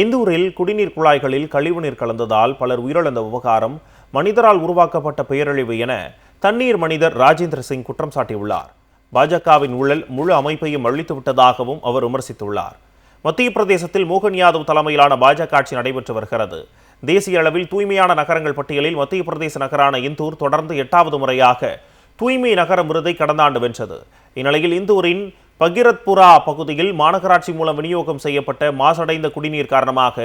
இந்தூரில் குடிநீர் குழாய்களில் கழிவுநீர் கலந்ததால் பலர் உயிரிழந்த விவகாரம் மனிதரால் உருவாக்கப்பட்ட பேரழிவு என தண்ணீர் மனிதர் ராஜேந்திர சிங் குற்றம் சாட்டியுள்ளார். பாஜகவின் ஊழல் முழு அமைப்பையும் அழித்து விட்டதாகவும் அவர் விமர்சித்துள்ளார். மத்திய பிரதேசத்தில் மோகன் யாதவ் தலைமையிலான பாஜக ஆட்சி நடைபெற்று வருகிறது. தேசிய அளவில் தூய்மையான நகரங்கள் பட்டியலில் மத்திய பிரதேச நகரான இந்தூர் தொடர்ந்து 8வது முறையாக தூய்மை நகரம் விருதை கடந்த ஆண்டு வென்றது. இந்நிலையில் இந்தூரின் பகிரத்புரா பகுதியில் மாநகராட்சி மூலம் விநியோகம் செய்யப்பட்ட மாசடைந்த குடிநீர் காரணமாக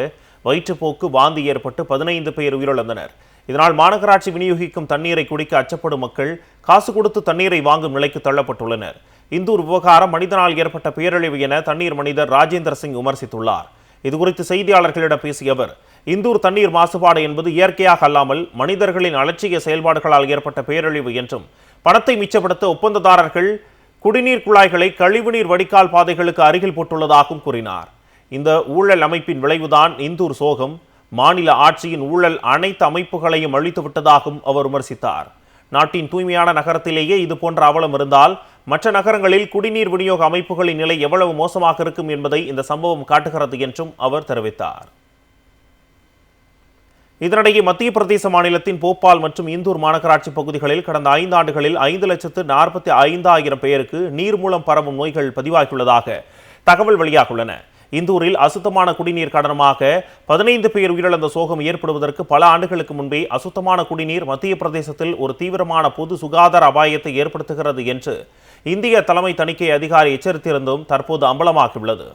வயிற்றுப்போக்கு, வாந்தி ஏற்பட்டு 15 பேர் உயிரிழந்தனர். இதனால் மாநகராட்சி விநியோகிக்கும் தண்ணீரை குடிக்க அச்சப்படும் மக்கள் காசு கொடுத்து தண்ணீரை வாங்கும் நிலைக்கு தள்ளப்பட்டுள்ளனர். இந்தூர் விவகாரம் மனிதனால் ஏற்பட்ட பேரழிவு என தண்ணீர் மனிதர் ராஜேந்திர சிங் விமர்சித்துள்ளார். இதுகுறித்து செய்தியாளர்களிடம் பேசிய அவர், இந்தூர் தண்ணீர் மாசுபாடு என்பது இயற்கையாக அல்லாமல் மனிதர்களின் அலட்சிய செயல்பாடுகளால் ஏற்பட்ட பேரழிவு என்றும், பணத்தை மிச்சப்படுத்த ஒப்பந்ததாரர்கள் குடிநீர் குழாய்களை கழிவுநீர் வடிகால் பாதைகளுக்கு அருகில் போட்டுள்ளதாகவும் கூறினார். இந்த ஊழல் அமைப்பின் விளைவுதான் இந்தூர் சோகம். மாநில ஆட்சியின் ஊழல் அனைத்து அமைப்புகளையும் அழித்து விட்டதாகவும் அவர் விமர்சித்தார். நாட்டின் தூய்மையான நகரத்திலேயே இது போன்ற அவலம் இருந்தால் மற்ற நகரங்களில் குடிநீர் விநியோக அமைப்புகளின் நிலை எவ்வளவு மோசமாக இருக்கும் என்பதை இந்த சம்பவம் காட்டுகிறது என்றும் அவர் தெரிவித்தார். இதனிடையே மத்திய பிரதேச மாநிலத்தின் போபால் மற்றும் இந்தூர் மாநகராட்சி பகுதிகளில் கடந்த 5 ஆண்டுகளில் 5,45,000 பேருக்கு நீர் மூலம் பரவும் நோய்கள் பதிவாகியுள்ளதாக தகவல் வெளியாகியுள்ளன. இந்தூரில் அசுத்தமான குடிநீர் காரணமாக 15 பேர் உயிரிழந்த சோகம் ஏற்படுவதற்கு பல ஆண்டுகளுக்கு முன்பே அசுத்தமான குடிநீர் மத்திய பிரதேசத்தில் ஒரு தீவிரமான பொது சுகாதார அபாயத்தை ஏற்படுத்துகிறது என்று இந்திய தலைமை தணிக்கை அதிகாரி எச்சரித்திருந்தும் தற்போது அம்பலமாகியுள்ளது.